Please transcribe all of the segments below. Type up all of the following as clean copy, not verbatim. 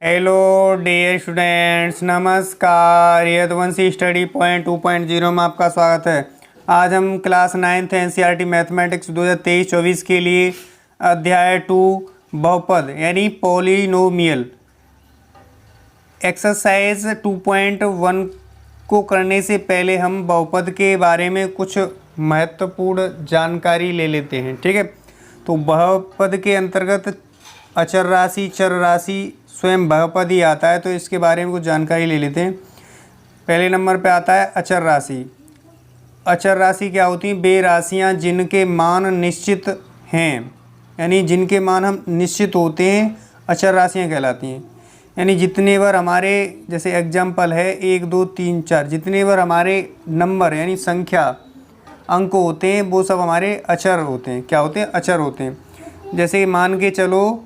Hello dear students, नमस्कार। Yaduvanshi study point 2.0 में आपका स्वागत है। आज हम क्लास 9th एनसीईआरटी मैथमेटिक्स 2023-24 के लिए अध्याय 2 बहुपद यानी पॉलिनोमियल एक्सरसाइज 2.1 को करने से पहले हम बहुपद के बारे में कुछ महत्वपूर्ण जानकारी ले लेते हैं। ठीक है, तो बहुपद के अंतर्गत अचर राशि, चर राशि स्वयं बहुपद ही आता है, तो इसके बारे में कुछ जानकारी ले लेते हैं। पहले नंबर पे आता है अचर राशि। अचर राशि क्या होती हैं? वे राशियाँ जिनके मान निश्चित हैं, यानी जिनके मान हम निश्चित होते हैं, अचर राशियाँ कहलाती हैं। यानी जितने बार हमारे, जैसे एग्जाम्पल है 1 2 3 4, जितने बार हमारे नंबर यानी संख्या अंक होते हैं वो सब हमारे अचर होते हैं। क्या होते हैं? अचर होते हैं। जैसे मान के चलो,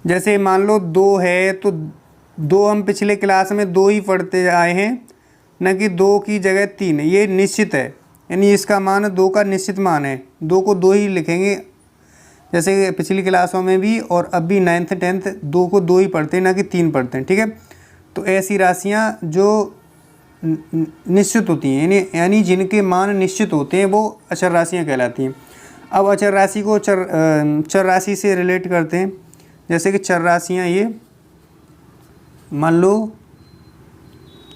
जैसे मान लो 2 है तो 2 हम पिछले क्लास में 2 ही पढ़ते आए हैं, न कि 2 की जगह 3। ये निश्चित है, यानी इसका मान 2 का निश्चित मान है। 2 को 2 ही लिखेंगे, जैसे पिछली क्लासों में भी और अब भी 9th 10th 2 को 2 ही पढ़ते हैं, ना कि 3 पढ़ते हैं। ठीक है, तो ऐसी राशियाँ जो निश्चित होती हैं यानी जिनके मान निश्चित होते हैं वो अचर राशियाँ कहलाती हैं। अब अचर राशि को चर राशि से रिलेट करते हैं। जैसे कि चर राशियाँ ये मान लो,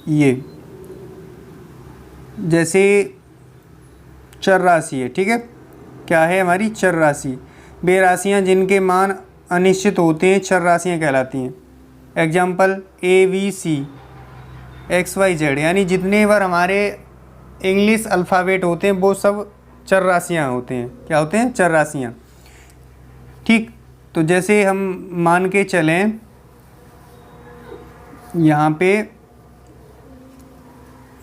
ये जैसे चर राशि है। ठीक है, क्या है हमारी? चर राशि। वे राशियाँ जिनके मान अनिश्चित होते हैं चर राशियाँ कहलाती हैं। एग्जाम्पल ABC XYZ, यानी जितने बार हमारे इंग्लिश अल्फ़ाबेट होते हैं वो सब चर राशियाँ होते हैं। क्या होते हैं? चर राशियाँ। ठीक, तो जैसे हम मान के चलें यहाँ पे,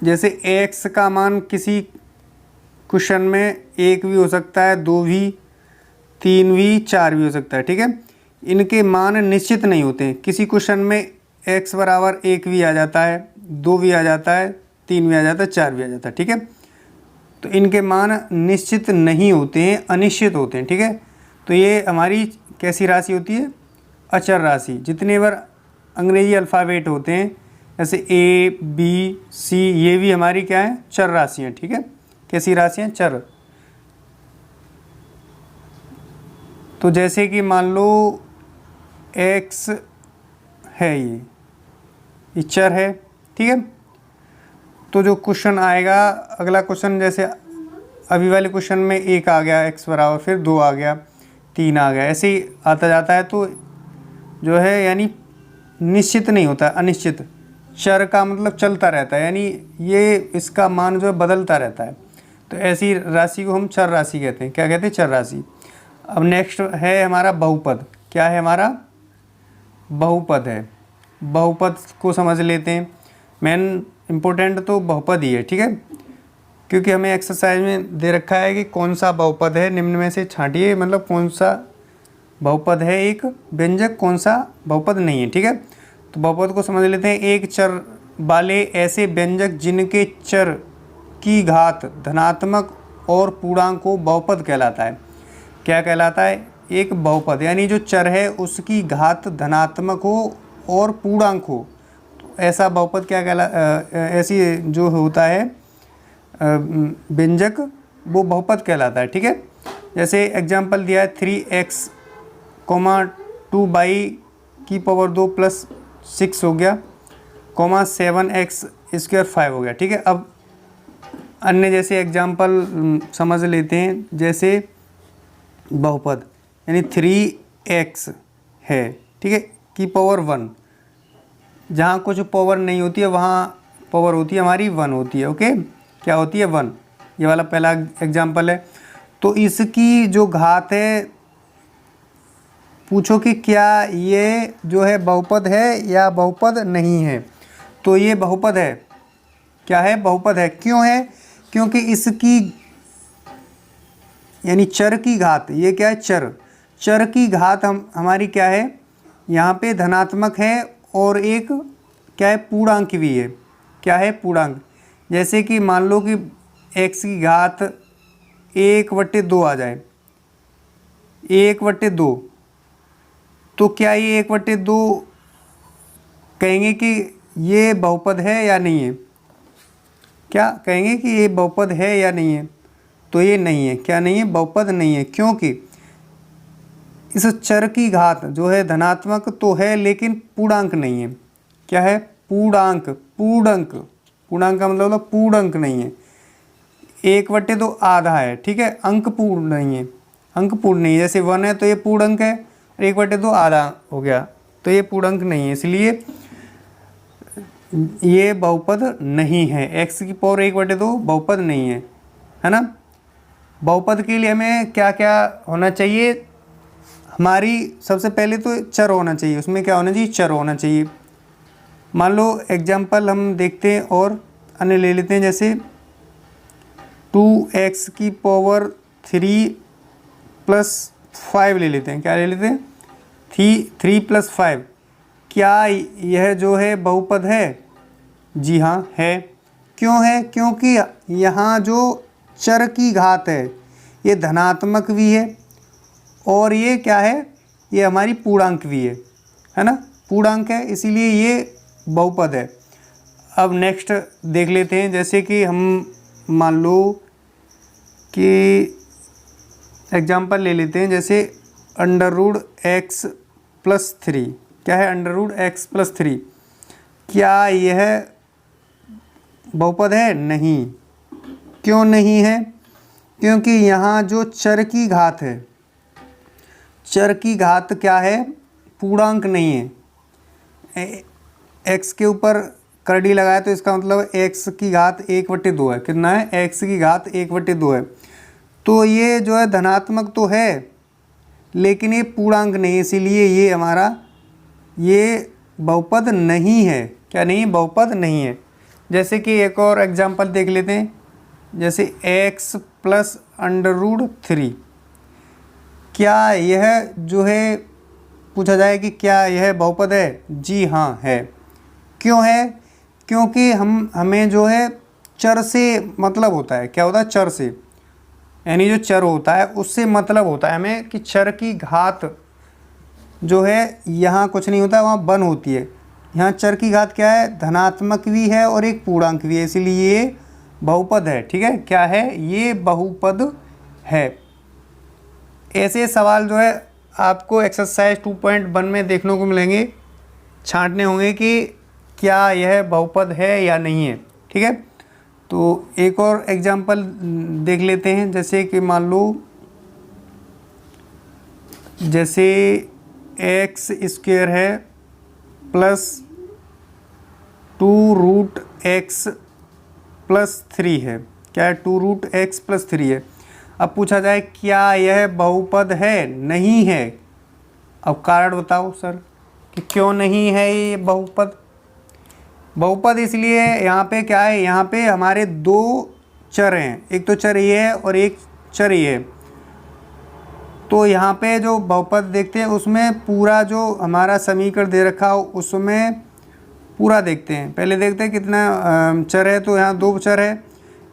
जैसे x का मान किसी क्वेश्चन में 1 भी हो सकता है, 2 भी, 3 भी, 4 भी हो सकता है। ठीक है, इनके मान निश्चित नहीं होते हैं। किसी क्वेश्चन में x बराबर 1 भी आ जाता है, 2 भी आ जाता है, 3 भी आ जाता है, 4 भी आ जाता है। ठीक है, तो इनके मान निश्चित नहीं होते हैं, अनिश्चित होते हैं। ठीक है, तो ये हमारी कैसी राशि होती है? अचर राशि। जितने बार अंग्रेजी अल्फ़ाबेट होते हैं, जैसे ABC, ये भी हमारी क्या है? चर राशियाँ। ठीक है, कैसी राशियाँ? चर। तो जैसे कि मान लो X है, ये चर है। ठीक है, तो जो क्वेश्चन आएगा, अगला क्वेश्चन, जैसे अभी वाले क्वेश्चन में 1 आ गया, x बराबर, फिर 2 आ गया, 3 आ गया, ऐसे ही आता जाता है। तो जो है यानी निश्चित नहीं होता, अनिश्चित। चर का मतलब चलता रहता है, यानी ये इसका मान जो है बदलता रहता है। तो ऐसी राशि को हम चर राशि कहते हैं। क्या कहते हैं? चर राशि। अब नेक्स्ट है हमारा बहुपद। क्या है हमारा? बहुपद है। बहुपद को समझ लेते हैं। मेन इम्पोर्टेंट तो बहुपद ही है। ठीक है, क्योंकि हमें एक्सरसाइज में दे रखा है कि कौन सा बहुपद है, निम्न में से छांटिए, मतलब कौन सा बहुपद है एक व्यंजक, कौन सा बहुपद नहीं है। ठीक है, तो बहुपद को समझ लेते हैं। एक चर वाले ऐसे व्यंजक जिनके चर की घात धनात्मक और पूर्णांक को बहुपद कहलाता है। क्या कहलाता है? एक बहुपद यानी जो चर है उसकी घात धनात्मक हो और पूर्णांक हो, तो ऐसा बहुपद क्या ऐसी जो होता है व्यंजक, वो बहुपद कहलाता है। ठीक है, जैसे एग्जाम्पल दिया है 3x, 2y² + 6 हो गया, 7x² 5 हो गया। ठीक है, अब अन्य जैसे एग्जाम्पल समझ लेते हैं। जैसे बहुपद यानी 3x है, ठीक है, की पावर 1, जहाँ कुछ पावर नहीं होती है वहाँ पावर होती है हमारी 1 होती है। ओके, क्या होती है? 1। ये वाला पहला एग्जाम्पल है। तो इसकी जो घात है, पूछो कि क्या ये जो है बहुपद है या बहुपद नहीं है? तो ये बहुपद है। क्या है? बहुपद है। क्यों है? क्योंकि इसकी यानी चर की घात, ये क्या है? चर की घात हमारी क्या है? यहाँ पे धनात्मक है और एक क्या है? पूर्णांक भी है। क्या है? पूर्णांक। जैसे कि मान लो कि x की घात 1/2 आ जाए, 1/2, तो क्या ये 1/2 कहेंगे कि ये बहुपद है या नहीं है? क्या कहेंगे कि ये बहुपद है या नहीं है? तो ये नहीं है। क्या नहीं है? बहुपद नहीं है, क्योंकि इस चर की घात जो है धनात्मक तो है लेकिन पूर्णांक नहीं है। क्या है? पूर्णांक। पूर्णांक, पूर्णांक का मतलब पूर्णांक नहीं है। 1/2 आधा है, ठीक है, अंक पूर्ण नहीं है। अंक पूर्ण नहीं है, जैसे 1 है तो ये पूर्णांक है, 1/2 आधा हो गया तो ये पूर्णांक नहीं है, इसलिए ये बहुपद नहीं है। x की पावर 1/2 बहुपद नहीं है ना। बहुपद के लिए हमें क्या क्या होना चाहिए? हमारी सबसे पहले तो चर होना चाहिए, उसमें क्या होना चाहिए? चर होना चाहिए। मान लो एग्जाम्पल हम देखते हैं और अन्य ले लेते हैं, जैसे 2x की पावर 3 + 5 ले लेते हैं। क्या ले लेते हैं? 3 + 5। क्या यह जो है बहुपद है? जी हाँ है। क्यों है? क्योंकि यहाँ जो चर की घात है ये धनात्मक भी है और ये क्या है? ये हमारी पूर्णांक भी है ना, पूर्णांक है, इसीलिए ये बहुपद है। अब नेक्स्ट देख लेते हैं, जैसे कि हम मान लो कि एग्जाम्पल ले लेते हैं, जैसे √x + 3। क्या है? √x + 3। क्या यह बहुपद है? नहीं। क्यों नहीं है? क्योंकि यहाँ जो चर की घात है, चर की घात क्या है? पूर्णांक नहीं है। x के ऊपर करड़ी लगाए तो इसका मतलब x की घात 1/2 है। कितना है? x की घात 1/2 है। तो ये जो है धनात्मक तो है लेकिन ये पूर्णांक नहीं है, इसीलिए ये हमारा ये बहुपद नहीं है। क्या नहीं? बहुपद नहीं है। जैसे कि एक और एग्जांपल देख लेते हैं, जैसे x + √3। क्या यह जो है पूछा जाए कि क्या यह बहुपद है? जी हाँ है। क्यों है? क्योंकि हमें जो है चर से मतलब होता है। क्या होता है? चर से, यानी जो चर होता है उससे मतलब होता है हमें कि चर की घात जो है यहाँ कुछ नहीं होता, वहाँ 1 होती है। यहाँ चर की घात क्या है? धनात्मक भी है और एक पूर्णांक भी है, इसलिए ये बहुपद है। ठीक है, क्या है? ये बहुपद है। ऐसे सवाल जो है आपको एक्सरसाइज 2.1 में देखने को मिलेंगे, छांटने होंगे कि क्या यह बहुपद है या नहीं है। ठीक है, तो एक और एग्जांपल देख लेते हैं, जैसे कि मान लो जैसे x² है प्लस 2√x + 3 है। क्या है? 2√x + 3 है। अब पूछा जाए क्या यह बहुपद है? नहीं है। अब कारण बताओ सर कि क्यों नहीं है ये बहुपद? बहुपद इसलिए यहाँ पे क्या है? यहाँ पे हमारे 2 चर हैं, एक तो चर ये है और एक चर ये है। तो यहाँ पे जो बहुपद देखते हैं उसमें पूरा जो हमारा समीकरण दे रखा हो उसमें पूरा देखते हैं। पहले देखते हैं कितना चर है, तो यहाँ 2 चर है।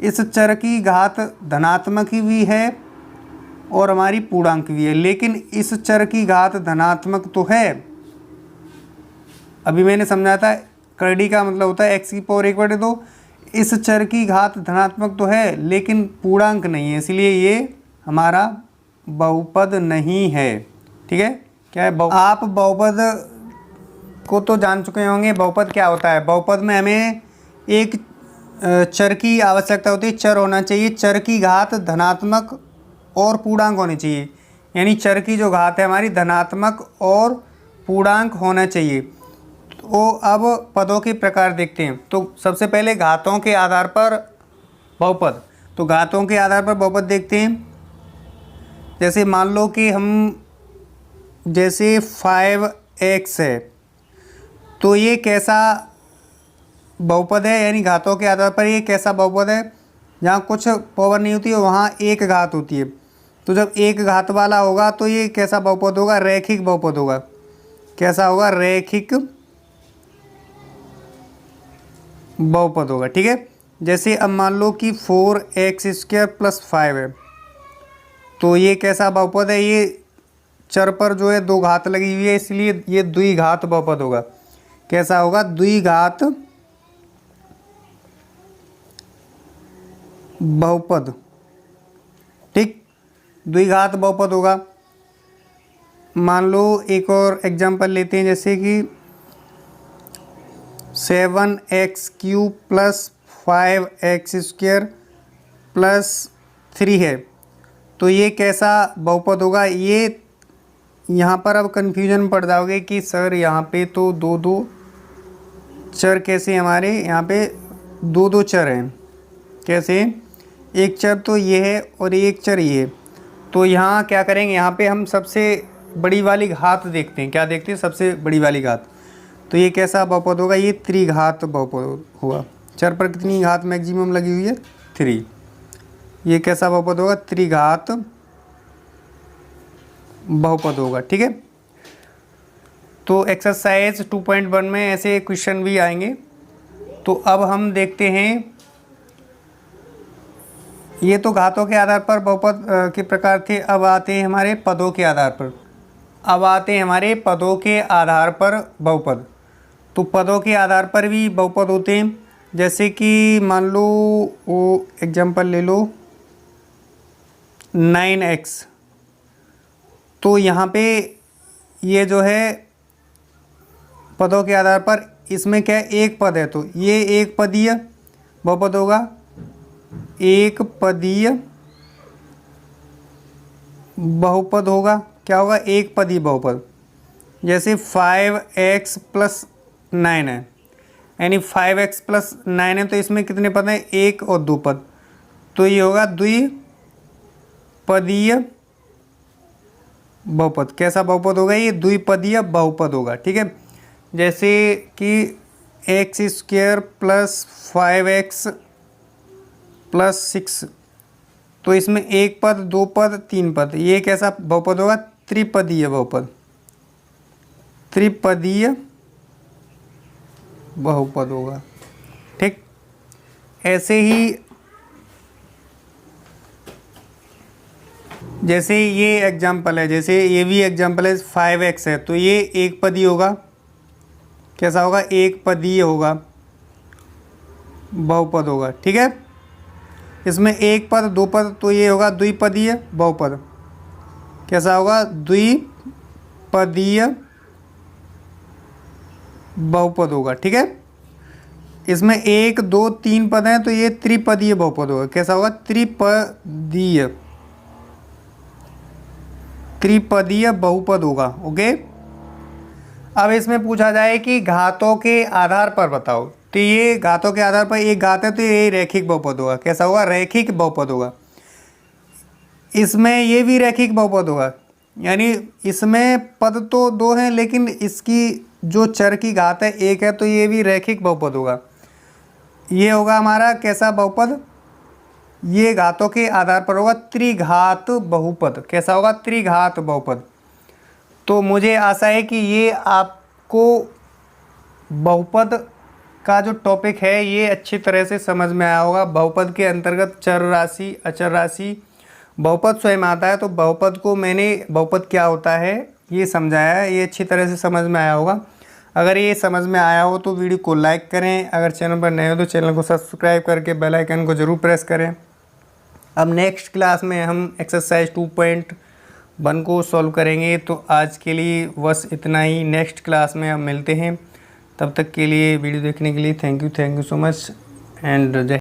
इस चर की घात धनात्मक भी है और हमारी पूर्णांक भी है, लेकिन इस चर की घात धनात्मक तो है। अभी मैंने समझाया था करड़ी का मतलब होता है x की पावर 1/2। इस चर की घात धनात्मक तो है लेकिन पूर्णांक नहीं है, इसलिए ये हमारा बहुपद नहीं है। ठीक है, क्या है? आप बहुपद को तो जान चुके होंगे, बहुपद क्या होता है। बहुपद में हमें एक चर की आवश्यकता होती है, चर होना चाहिए, चर की घात धनात्मक और पूर्णांक होनी चाहिए, यानी चर की जो घात है हमारी धनात्मक और पूर्णांक होना चाहिए। तो अब पदों के प्रकार देखते हैं। तो सबसे पहले घातों के आधार पर बहुपद, तो घातों के आधार पर बहुपद देखते हैं। जैसे मान लो कि हम जैसे 5x है, तो ये कैसा बहुपद है? यानी घातों के आधार पर ये कैसा बहुपद है? जहाँ कुछ पावर नहीं होती है वहाँ एक घात होती है। तो जब एक घात वाला होगा तो ये कैसा बहुपद होगा? रैखिक बहुपद होगा। कैसा होगा? रैखिक बहुपद होगा। ठीक है, जैसे अब मान लो कि 4x² + 5 है, तो ये कैसा बहुपद है? ये चर पर जो है 2 घात लगी हुई है, इसलिए ये द्विघात बहुपद होगा। कैसा होगा? द्विघात बहुपद। ठीक, द्विघात बहुपद होगा। मान लो एक और एग्जांपल लेते हैं, जैसे कि 7x³ + 5x² + 3 है, तो ये कैसा बहुपद होगा? ये यहाँ पर अब कन्फ्यूजन पड़ जाओगे कि सर यहाँ पे तो 2 चर कैसे, हमारे यहाँ पे 2 चर हैं कैसे? एक चर तो ये है और एक चर ये है। तो यहाँ क्या करेंगे? यहाँ पे हम सबसे बड़ी वाली घात देखते हैं। क्या देखते हैं? सबसे बड़ी वाली घात। तो ये कैसा बहुपद होगा? ये त्रिघात बहुपद होगा। चर पर कितनी घात मैक्सिमम लगी हुई है? 3। ये कैसा बहुपद होगा? त्रिघात बहुपद होगा। ठीक है, तो एक्सरसाइज 2.1 में ऐसे क्वेश्चन भी आएंगे। तो अब हम देखते हैं, ये तो घातों के आधार पर बहुपद के प्रकार थे। अब आते हैं हमारे पदों के आधार पर। अब आते हैं हमारे पदों के आधार पर बहुपद। तो पदों के आधार पर भी बहुपद होते हैं। जैसे कि मान लो वो एग्जांपल ले लो 9x। तो यहाँ पे ये जो है पदों के आधार पर, इसमें क्या है? एक पद है, तो ये एक पदीय बहुपद होगा। एक पदीय बहुपद होगा। क्या होगा? एक पदीय बहुपद। जैसे 5x + 9 है, यानी 5x + 9 है, तो इसमें कितने पद हैं? 1 और 2 पद। तो ये होगा द्विपदीय बहुपद। कैसा बहुपद होगा? ये द्विपदीय बहुपद होगा। ठीक है, जैसे कि x² + 5x + 6, तो इसमें 1 पद, 2 पद, 3 पद। ये कैसा बहुपद होगा? त्रिपदीय बहुपद। त्रिपदीय बहुपद होगा। ठीक, ऐसे ही जैसे ये एग्जाम्पल है, जैसे ये भी एग्जाम्पल है 5x है, तो ये एक पदीय होगा। कैसा होगा? एक पदीय होगा, बहुपद होगा। ठीक है, इसमें 1 पद, 2 पद, तो ये होगा द्विपदीय बहुपद। कैसा होगा? द्विपदीय बहुपद होगा। ठीक है, इसमें 1, 2, 3 पद हैं, तो ये त्रिपदीय बहुपद होगा। कैसा होगा? त्रिपदीय बहुपद होगा। ओके, अब इसमें पूछा जाए कि घातों के आधार पर बताओ, तो ये घातों के आधार पर एक घात है, तो ये रैखिक बहुपद होगा। कैसा होगा? रैखिक बहुपद होगा। इसमें ये भी रैखिक बहुपद होगा, यानी इसमें पद तो 2 हैं, लेकिन इसकी जो चर की घात है 1 है, तो ये भी रैखिक बहुपद होगा। ये होगा हमारा कैसा बहुपद? ये घातों के आधार पर होगा त्रिघात बहुपद। कैसा होगा? त्रिघात बहुपद। तो मुझे आशा है कि ये आपको बहुपद का जो टॉपिक है ये अच्छी तरह से समझ में आया होगा। बहुपद के अंतर्गत चर राशि, अचर राशि, बहुपद स्वयं आता है। तो बहुपद को मैंने बहुपद क्या होता है ये समझाया है, ये अच्छी तरह से समझ में आया होगा। अगर ये समझ में आया हो तो वीडियो को लाइक करें। अगर चैनल पर नए हो तो चैनल को सब्सक्राइब करके बेल आइकन को ज़रूर प्रेस करें। अब नेक्स्ट क्लास में हम एक्सरसाइज 2.1 को सॉल्व करेंगे। तो आज के लिए बस इतना ही। नेक्स्ट क्लास में हम मिलते हैं। तब तक के लिए वीडियो देखने के लिए thank you so much and जय